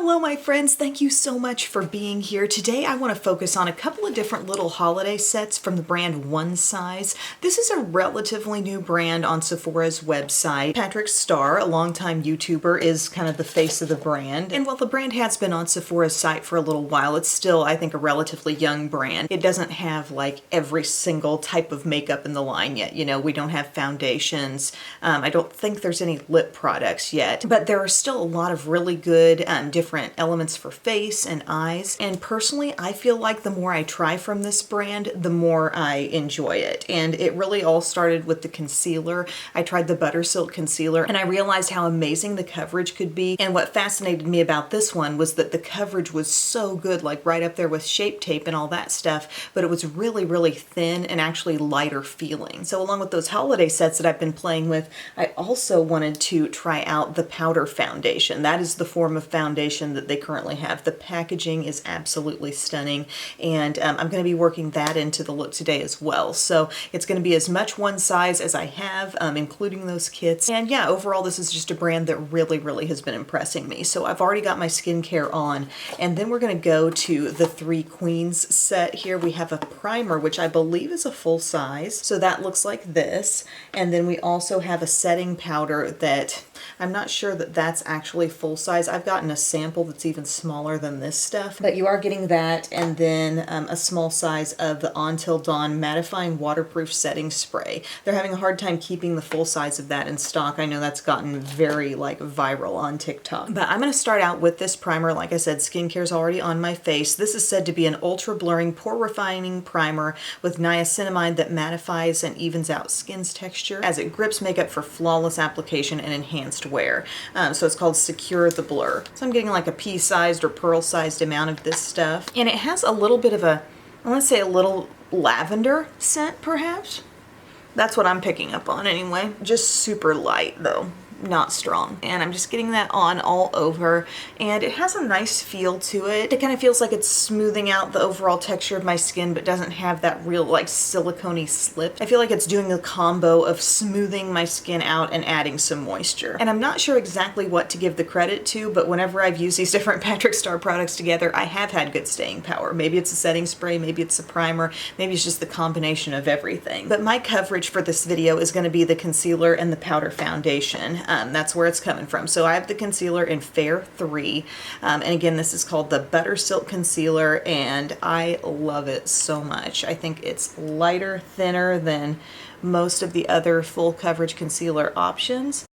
Hello my friends, thank you so much for being here. Today I want to focus on a couple of different little holiday sets from the brand One Size. This is a relatively new brand on Sephora's website. Patrick Starr, a longtime YouTuber, is kind of the face of the brand. And while the brand has been on Sephora's site for a little while, it's still, I think, a relatively young brand. It doesn't have like every single type of makeup in the line yet. You know, we don't have foundations. I don't think there's any lip products yet, but there are still a lot of really good different elements for face and eyes. And personally, I feel like the more I try from this brand, the more I enjoy it. And it really all started with the concealer. I tried the Butter Silk concealer and I realized how amazing the coverage could be. And what fascinated me about this one was that the coverage was so good, like right up there with Shape Tape and all that stuff, but it was really, really thin and actually lighter feeling. So along with those holiday sets that I've been playing with, I also wanted to try out the powder foundation. That is the form of foundation that they currently have. The packaging is absolutely stunning, and I'm going to be working that into the look today as well. So it's going to be as much One Size as I have, including those kits. And yeah, overall this is just a brand that really, really has been impressing me. So I've already got my skincare on, and then we're going to go to the Three Queens set here. We have a primer, which I believe is a full size. So that looks like this. And then we also have a setting powder that I'm not sure that that's actually full size. I've gotten a sample that's even smaller than this stuff, but you are getting that, and then a small size of the Until Dawn Mattifying Waterproof Setting Spray. They're having a hard time keeping the full size of that in stock. I know that's gotten very like viral on TikTok. But I'm going to start out with this primer. Like I said, skincare's already on my face. This is said to be an ultra blurring, pore refining primer with niacinamide that mattifies and evens out skin's texture as it grips makeup for flawless application and enhanced wear. So it's called Secure the Blur. So I'm getting like a pea-sized or pearl-sized amount of this stuff. And it has a little bit of a, I want to say a little lavender scent perhaps. That's what I'm picking up on anyway. Just super light though, not strong. And I'm just getting that on all over, and it has a nice feel to it. It kind of feels like it's smoothing out the overall texture of my skin, but doesn't have that real like silicone-y slip. I feel like it's doing a combo of smoothing my skin out and adding some moisture. And I'm not sure exactly what to give the credit to, but whenever I've used these different Patrick Starr products together, I have had good staying power. Maybe it's a setting spray, maybe it's a primer, maybe it's just the combination of everything. But my coverage for this video is going to be the concealer and the powder foundation. That's where it's coming from. So I have the concealer in Fair 3. And again, this is called the Butter Silk Concealer, and I love it so much. I think it's lighter, thinner than most of the other full coverage concealer options,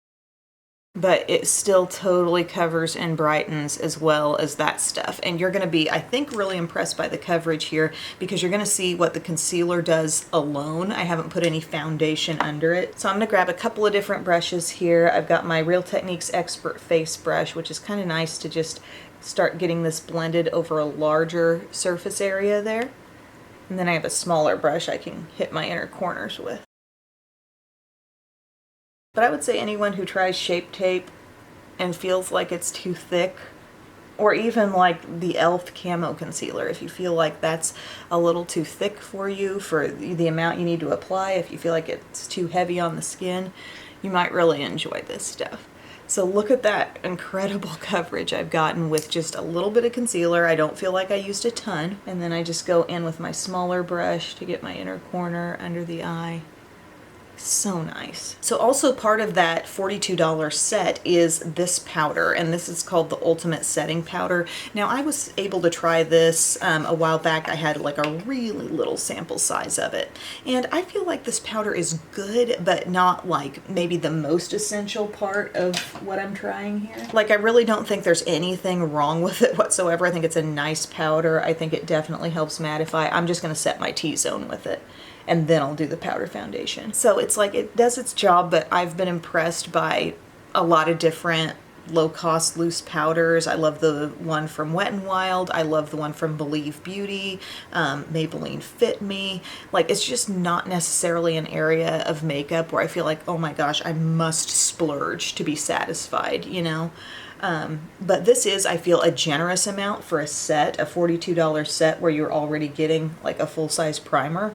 but it still totally covers and brightens as well as that stuff. And you're going to be, I think, really impressed by the coverage here because you're going to see what the concealer does alone. I haven't put any foundation under it. So I'm going to grab a couple of different brushes here. I've got my Real Techniques Expert Face Brush, which is kind of nice to just start getting this blended over a larger surface area there. And then I have a smaller brush I can hit my inner corners with. But I would say anyone who tries Shape Tape and feels like it's too thick, or even like the e.l.f. Camo Concealer, if you feel like that's a little too thick for you for the amount you need to apply, if you feel like it's too heavy on the skin, you might really enjoy this stuff. So look at that incredible coverage I've gotten with just a little bit of concealer. I don't feel like I used a ton. And then I just go in with my smaller brush to get my inner corner under the eye. So nice. So also part of that $42 set is this powder, and this is called the Ultimate Setting Powder. Now I was able to try this a while back. I had like a really little sample size of it, and I feel like this powder is good, but not like maybe the most essential part of what I'm trying here. Like I really don't think there's anything wrong with it whatsoever. I think it's a nice powder. I think it definitely helps mattify. I'm just going to set my T-zone with it, and then I'll do the powder foundation. So it's like it does its job, but I've been impressed by a lot of different low-cost loose powders. I love the one from Wet n Wild. I love the one from Believe Beauty, Maybelline Fit Me. Like it's just not necessarily an area of makeup where I feel like, oh my gosh, I must splurge to be satisfied, you know? But this is, I feel, a generous amount for a set, a $42 set where you're already getting like a full-size primer.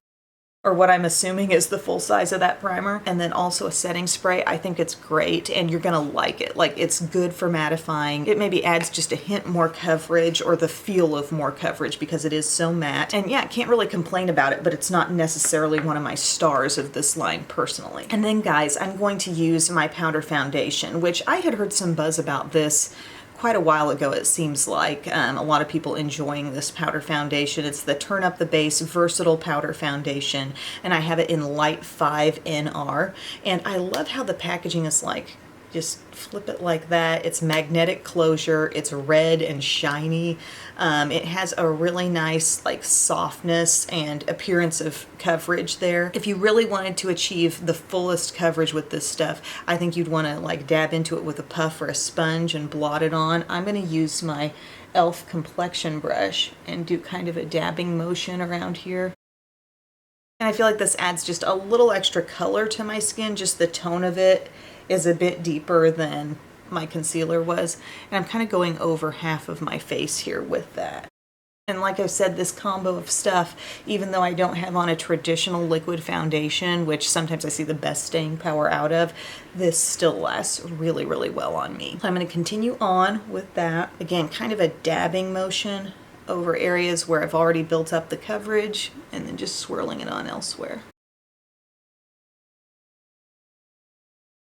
or what I'm assuming is the full size of that primer. And then also a setting spray. I think it's great and you're gonna like it. Like, it's good for mattifying. It maybe adds just a hint more coverage or the feel of more coverage because it is so matte. And yeah, can't really complain about it, but it's not necessarily one of my stars of this line personally. And then guys, I'm going to use my powder foundation, which I had heard some buzz about this quite a while ago, it seems like. A lot of people enjoying this powder foundation. It's the Turn Up the Base Versatile Powder Foundation, and I have it in Light 5 NR. And I love how the packaging is like, just flip it like that. It's magnetic closure. It's red and shiny. It has a really nice like softness and appearance of coverage there. If you really wanted to achieve the fullest coverage with this stuff, I think you'd want to like dab into it with a puff or a sponge and blot it on. I'm going to use my e.l.f. complexion brush and do kind of a dabbing motion around here. And I feel like this adds just a little extra color to my skin. Just the tone of it is a bit deeper than my concealer was. And I'm kind of going over half of my face here with that. And like I said, this combo of stuff, even though I don't have on a traditional liquid foundation, which sometimes I see the best staying power out of, this still lasts really, really well on me. So I'm going to continue on with that. Again, kind of a dabbing motion over areas where I've already built up the coverage and then just swirling it on elsewhere.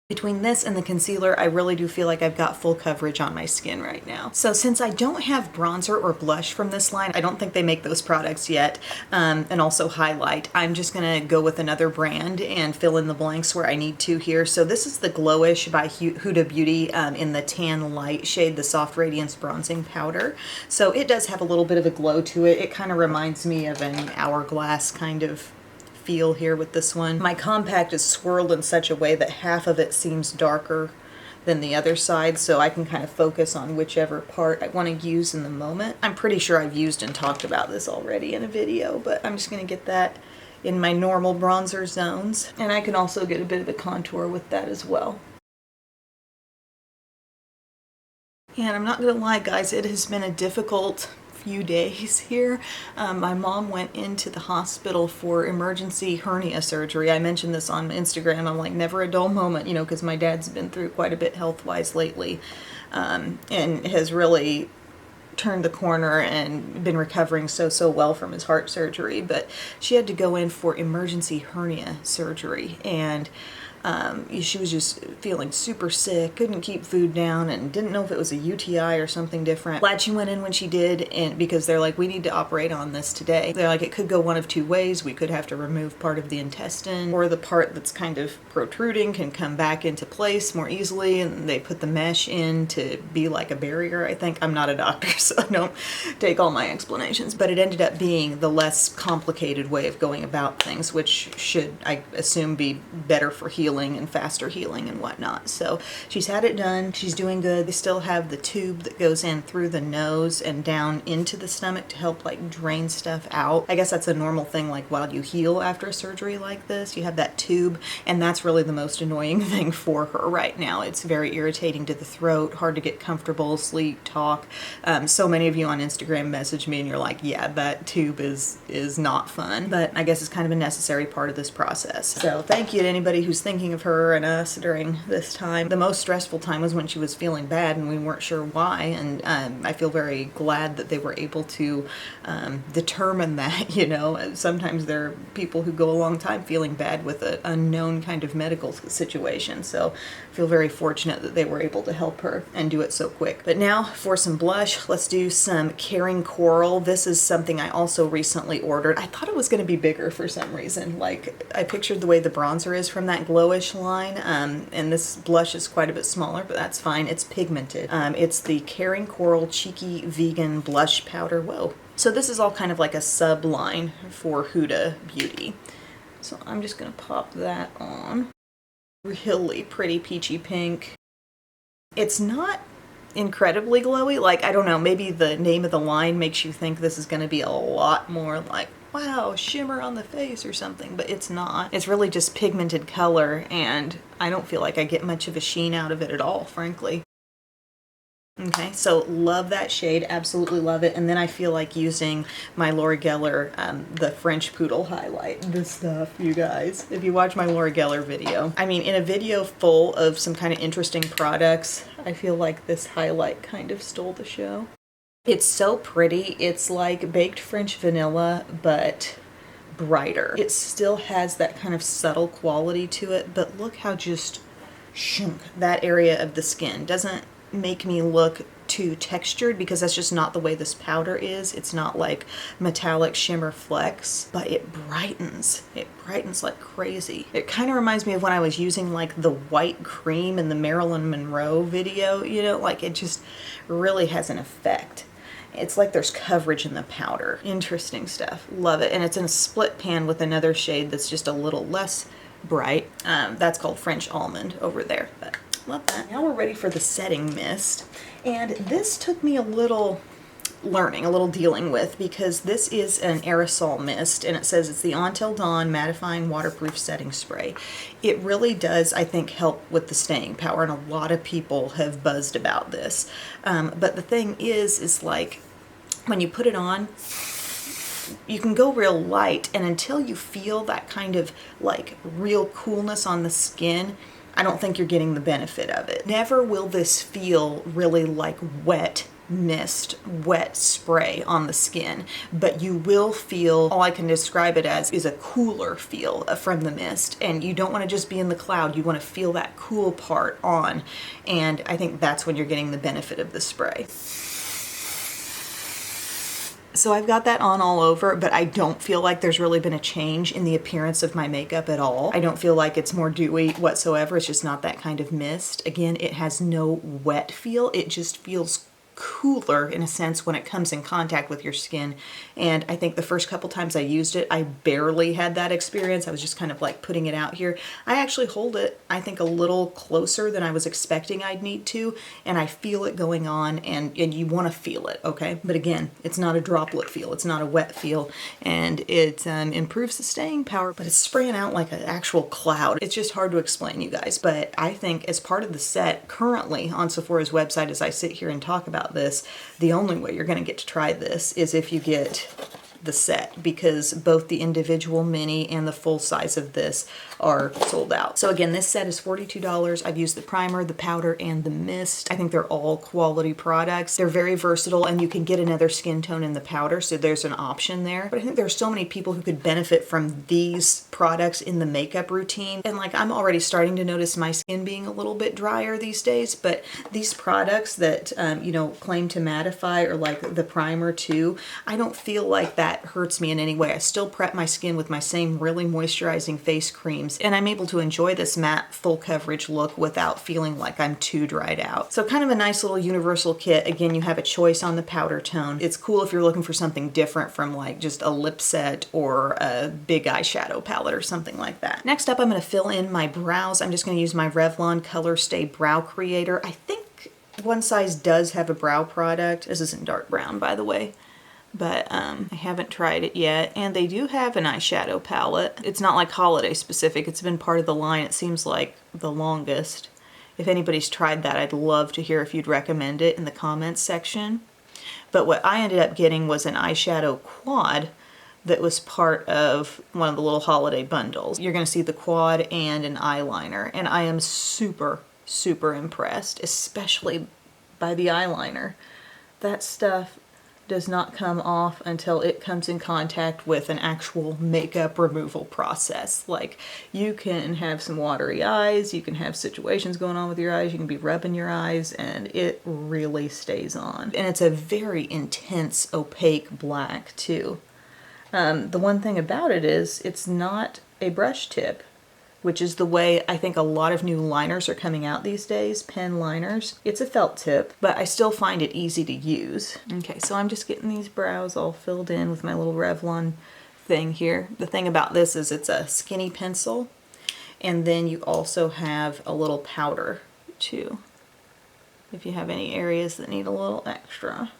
Between this and the concealer, I really do feel like I've got full coverage on my skin right now. So since I don't have bronzer or blush from this line, I don't think they make those products yet, and also highlight, I'm just gonna go with another brand and fill in the blanks where I need to here. So this is the Glowish by Huda Beauty in the Tan Light shade, the Soft Radiance Bronzing Powder. So it does have a little bit of a glow to it. It kind of reminds me of an hourglass kind of feel here with this one. My compact is swirled in such a way that half of it seems darker than the other side, so I can kind of focus on whichever part I want to use in the moment. I'm pretty sure I've used and talked about this already in a video, but I'm just going to get that in my normal bronzer zones. And I can also get a bit of a contour with that as well. And I'm not going to lie, guys, it has been a difficult few days here. My mom went into the hospital for emergency hernia surgery. I mentioned this on Instagram. I'm like, never a dull moment, you know, because my dad's been through quite a bit health-wise lately, and has really turned the corner and been recovering so well from his heart surgery. But she had to go in for emergency hernia surgery, and she was just feeling super sick, couldn't keep food down, and didn't know if it was a UTI or something different. Glad she went in when she did, and because they're like, we need to operate on this today. They're like, it could go one of two ways. We could have to remove part of the intestine, or the part that's kind of protruding can come back into place more easily, and they put the mesh in to be like a barrier, I think. I'm not a doctor, so I don't take all my explanations, but it ended up being the less complicated way of going about things, which should, I assume, be better for healing and faster healing and whatnot. So she's had it done. She's doing good. They still have the tube that goes in through the nose and down into the stomach to help like drain stuff out. I guess that's a normal thing, like while you heal after a surgery like this, you have that tube, and that's really the most annoying thing for her right now. It's very irritating to the throat, hard to get comfortable, sleep, talk. So many of you on Instagram message me and you're like, yeah, that tube is not fun, but I guess it's kind of a necessary part of this process. So thank you to anybody who's thinking of her and us during this time. The most stressful time was when she was feeling bad and we weren't sure why, and I feel very glad that they were able to determine that, you know. Sometimes there are people who go a long time feeling bad with an unknown kind of medical situation, so I feel very fortunate that they were able to help her and do it so quick. But now for some blush, let's do some Caring Coral. This is something I also recently ordered. I thought it was going to be bigger for some reason. Like, I pictured the way the bronzer is from that Glowish line, and this blush is quite a bit smaller, but that's fine. It's pigmented. It's the Caring Coral Cheeky Vegan Blush Powder. Whoa. So this is all kind of like a sub line for Huda Beauty. So I'm just going to pop that on. Really pretty peachy pink. It's not incredibly glowy. Like, I don't know, maybe the name of the line makes you think this is going to be a lot more like, wow, shimmer on the face or something, but it's not. It's really just pigmented color, and I don't feel like I get much of a sheen out of it at all, frankly. Okay, so love that shade, absolutely love it. And then I feel like using my Laura Geller, the French Poodle highlight. This stuff, you guys, if you watch my Laura Geller video. I mean, in a video full of some kind of interesting products, I feel like this highlight kind of stole the show. It's so pretty. It's like baked French vanilla, but brighter. It still has that kind of subtle quality to it, but look how just shunk that area of the skin. Doesn't make me look too textured because that's just not the way this powder is. It's not like metallic shimmer flecks, but it brightens. It brightens like crazy. It kind of reminds me of when I was using like the white cream in the Marilyn Monroe video, you know, like it just really has an effect. It's like there's coverage in the powder. Interesting stuff. Love it. And it's in a split pan with another shade that's just a little less bright. That's called French Almond over there. But love that. Now we're ready for the setting mist. And this took me a little learning, a little dealing with, because this is an aerosol mist and it says it's the Until Dawn Mattifying Waterproof Setting Spray. It really does, I think, help with the staying power, and a lot of people have buzzed about this. But the thing is like when you put it on, you can go real light, and until you feel that kind of like real coolness on the skin, I don't think you're getting the benefit of it. Never will this feel really like wet mist, wet spray on the skin, but you will feel, all I can describe it as is a cooler feel from the mist, and you don't want to just be in the cloud, you want to feel that cool part on, and I think that's when you're getting the benefit of the spray. So I've got that on all over, but I don't feel like there's really been a change in the appearance of my makeup at all. I don't feel like it's more dewy whatsoever. It's just not that kind of mist. Again, it has no wet feel. It just feels cooler in a sense when it comes in contact with your skin. And I think the first couple times I used it, I barely had that experience. I was just kind of like putting it out here. I actually hold it, I think, a little closer than I was expecting I'd need to, and I feel it going on, and you want to feel it, okay? But again, it's not a droplet feel, it's not a wet feel, and it improves the staying power, but it's spraying out like an actual cloud. It's just hard to explain, you guys, but I think as part of the set currently on Sephora's website, as I sit here and talk about this, the only way you're going to get to try this is if you get the set, because both the individual mini and the full size of this are sold out. So again, this set is $42. I've used the primer, the powder, and the mist. I think they're all quality products. They're very versatile, and you can get another skin tone in the powder, so there's an option there. But I think there's so many people who could benefit from these products in the makeup routine. And like, I'm already starting to notice my skin being a little bit drier these days, but these products that, you know, claim to mattify, or like the primer too, I don't feel like that hurts me in any way. I still prep my skin with my same really moisturizing face creams, and I'm able to enjoy this matte full coverage look without feeling like I'm too dried out. So kind of a nice little universal kit. Again, you have a choice on the powder tone. It's cool if you're looking for something different from like just a lip set or a big eyeshadow palette or something like that. Next up, I'm going to fill in my brows. I'm just going to use my Revlon Color Stay Brow Creator. I think One Size does have a brow product. This isn't dark brown, by the way, but I haven't tried it yet. And they do have an eyeshadow palette. It's not like holiday specific. It's been part of the line, it seems like, the longest. If anybody's tried that, I'd love to hear if you'd recommend it in the comments section. But what I ended up getting was an eyeshadow quad that was part of one of the little holiday bundles. You're going to see the quad and an eyeliner, and I am super, super impressed, especially by the eyeliner. That stuff does not come off until it comes in contact with an actual makeup removal process. Like, you can have some watery eyes, you can have situations going on with your eyes, you can be rubbing your eyes, and it really stays on. And it's a very intense, opaque black too. The one thing about it is it's not a brush tip, which is the way I think a lot of new liners are coming out these days, pen liners. It's a felt tip, but I still find it easy to use. Okay, so I'm just getting these brows all filled in with my little Revlon thing here. The thing about this is it's a skinny pencil, and then you also have a little powder too, if you have any areas that need a little extra.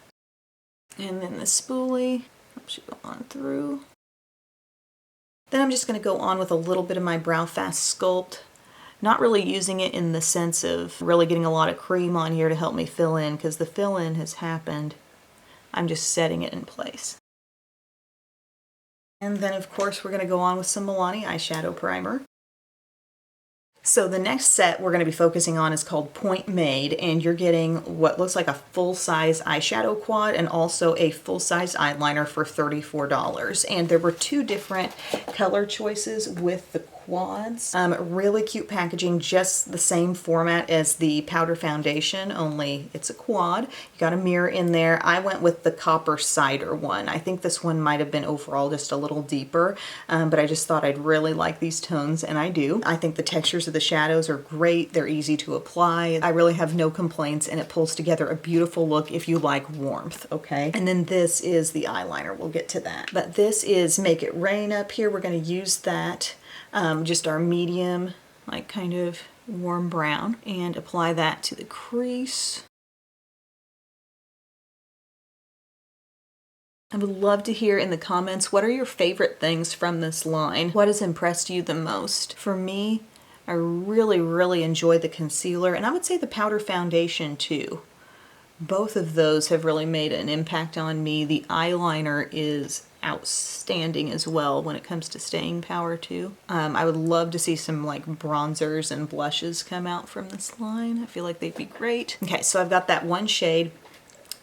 And then the spoolie should go on through. Then I'm just going to go on with a little bit of my Brow Fast Sculpt Not really using it in the sense of really getting a lot of cream on here to help me fill in, because the fill-in has happened. I'm just setting it in place. And then of course we're going to go on with some Milani eyeshadow primer. So the next set we're going to be focusing on is called Point Made, and you're getting what looks like a full-size eyeshadow quad and also a full-size eyeliner for $34. And there were two different color choices with the quads. Really cute packaging, just the same format as the powder foundation, only it's a quad. You got a mirror in there. I went with the copper cider one. I think this one might have been overall just a little deeper, but I just thought I'd really like these tones, and I do. I think the textures of the shadows are great. They're easy to apply. I really have no complaints, and it pulls together a beautiful look if you like warmth, okay? And then this is the eyeliner. We'll get to that. But this is Make It Rain up here. We're going to use that, just our medium, like kind of warm brown, and apply that to the crease. I would love to hear in the comments, what are your favorite things from this line? What has impressed you the most? For me, I really enjoy the concealer, and I would say the powder foundation too. Both of those have really made an impact on me. The eyeliner is outstanding as well when it comes to staying power too. I would love to see some like bronzers and blushes come out from this line. I feel like they'd be great. Okay, so I've got that one shade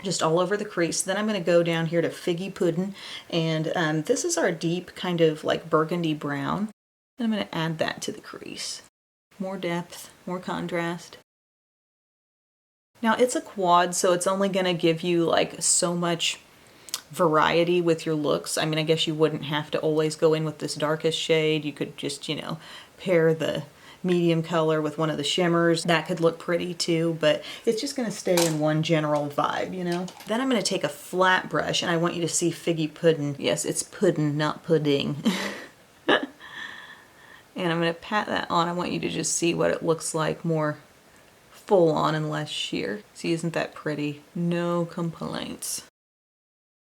just all over the crease. Then I'm going to go down here to Figgy Puddin', and this is our deep kind of like burgundy brown. And I'm going to add that to the crease. More depth, more contrast. Now it's a quad, so it's only going to give you like so much variety with your looks. I mean, I guess you wouldn't have to always go in with this darkest shade. You could just, you know, pair the medium color with one of the shimmers. That could look pretty too, but it's just going to stay in one general vibe, you know? Then I'm going to take a flat brush, and I want you to see Figgy Puddin'. Yes, it's puddin', not pudding. And I'm going to pat that on. I want you to just see what it looks like more full on and less sheer. See, isn't that pretty? No complaints.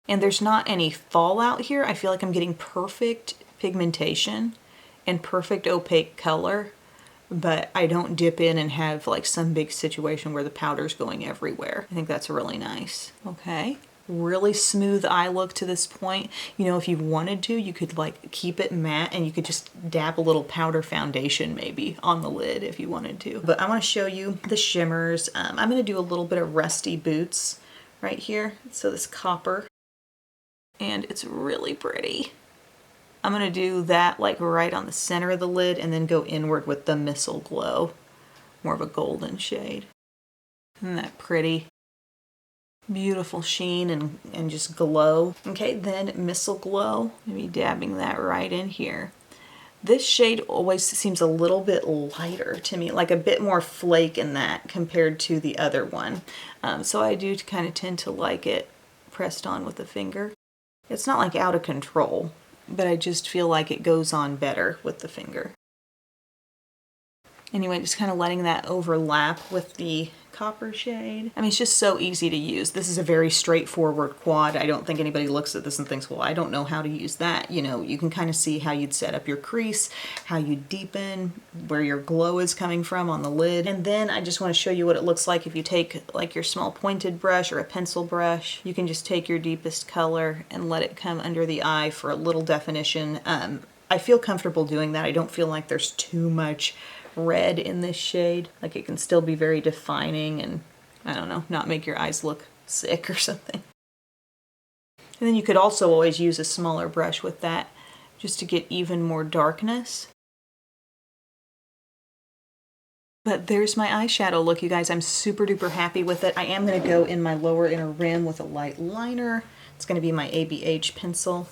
And there's not any fallout here. I feel like I'm getting perfect pigmentation and perfect opaque color, but I don't dip in and have like some big situation where the powder's going everywhere. I think that's really nice. Okay. Really smooth eye look to this point. You know, if you wanted to, you could like keep it matte, and you could just dab a little powder foundation maybe on the lid if you wanted to. But I want to show you the shimmers. I'm going to do a little bit of Rusty Boots right here. So this copper, and it's really pretty. I'm going to do that like right on the center of the lid, and then go inward with the Missile Glow, more of a golden shade. Isn't that pretty? Beautiful sheen and just glow. Okay, then Missile Glow. Maybe dabbing that right in here. This shade always seems a little bit lighter to me, like a bit more flake in that compared to the other one. So I do kind of tend to like it pressed on with the finger. It's not like out of control, but I just feel like it goes on better with the finger. Anyway, just kind of letting that overlap with the copper shade. I mean, it's just so easy to use. This is a very straightforward quad. I don't think anybody looks at this and thinks, well, I don't know how to use that. You know, you can kind of see how you'd set up your crease, how you deepen, where your glow is coming from on the lid. And then I just want to show you what it looks like if you take like your small pointed brush or a pencil brush. You can just take your deepest color and let it come under the eye for a little definition. I feel comfortable doing that. I don't feel like there's too much red in this shade. Like, it can still be very defining and, I don't know, not make your eyes look sick or something. And then you could also always use a smaller brush with that just to get even more darkness. But there's my eyeshadow look, you guys. I'm super duper happy with it. I am going to go in my lower inner rim with a light liner. It's going to be my ABH pencil.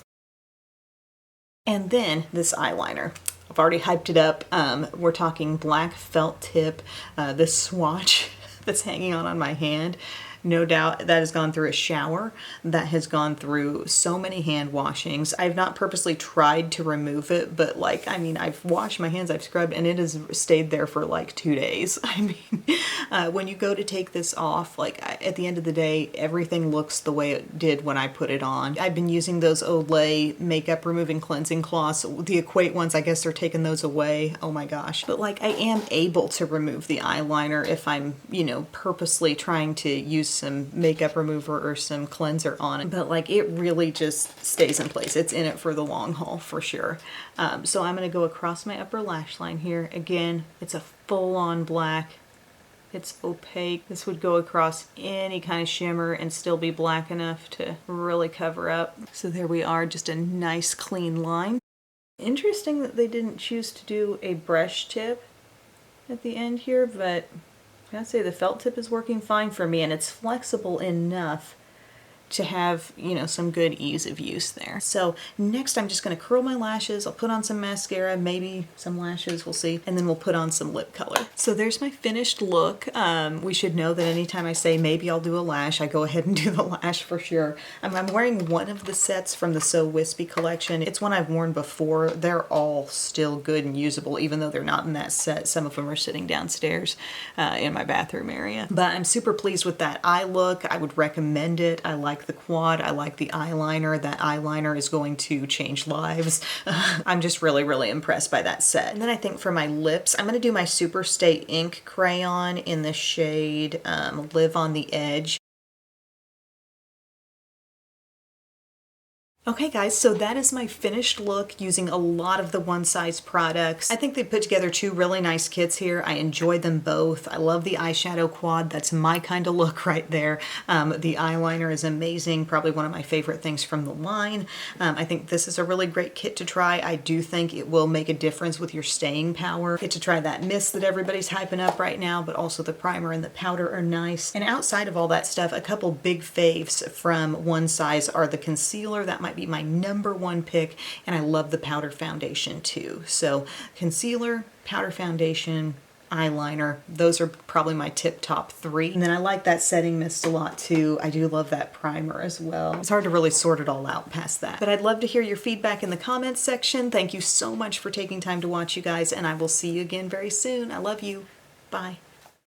And then this eyeliner. I've already hyped it up. We're talking black felt tip. This swatch that's hanging on my hand No doubt that has gone through a shower, that has gone through so many hand washings. I've not purposely tried to remove it, but like, I mean, I've washed my hands, I've scrubbed, and it has stayed there for like 2 days. I mean, when you go to take this off, like at the end of the day, everything looks the way it did when I put it on. I've been using those Olay makeup removing cleansing cloths. The Equate ones, I guess they're taking those away. Oh my gosh. But like, I am able to remove the eyeliner if I'm, you know, purposely trying to use some makeup remover or some cleanser on it. But like, it really just stays in place. It's in it for the long haul for sure. So I'm going to go across my upper lash line here. Again, it's a full-on black. It's opaque. This would go across any kind of shimmer and still be black enough to really cover up. So there we are, just a nice clean line. Interesting that they didn't choose to do a brush tip at the end here, but I gotta say the felt tip is working fine for me, and it's flexible enough to have, you know, some good ease of use there. So next I'm just going to curl my lashes. I'll put on some mascara, maybe some lashes, we'll see, and then we'll put on some lip color. So there's my finished look. We should know that anytime I say maybe I'll do a lash, I go ahead and do the lash for sure. I'm wearing one of the sets from the So Wispy collection. It's one I've worn before. They're all still good and usable, even though they're not in that set. Some of them are sitting downstairs in my bathroom area. But I'm super pleased with that eye look. I would recommend it. I like the quad. I like the eyeliner. That eyeliner is going to change lives. I'm just really impressed by that set. And then I think for my lips, I'm going to do my Superstay Ink Crayon in the shade Live on the Edge. Okay guys, so that is my finished look using a lot of the One Size products. I think they put together 2 really nice kits here. I enjoyed them both. I love the eyeshadow quad. That's my kind of look right there. The eyeliner is amazing. Probably one of my favorite things from the line. I think this is a really great kit to try. I do think it will make a difference with your staying power. Get to try that mist that everybody's hyping up right now, but also the primer and the powder are nice. And outside of all that stuff, a couple big faves from One Size are the concealer. That might be my #1 pick, and I love the powder foundation too. So concealer, powder foundation, eyeliner, those are probably my top 3. And then I like that setting mist a lot too. I do love that primer as well. It's hard to really sort it all out past that. But I'd love to hear your feedback in the comments section. Thank you so much for taking time to watch, you guys, and I will see you again very soon. I love you. Bye.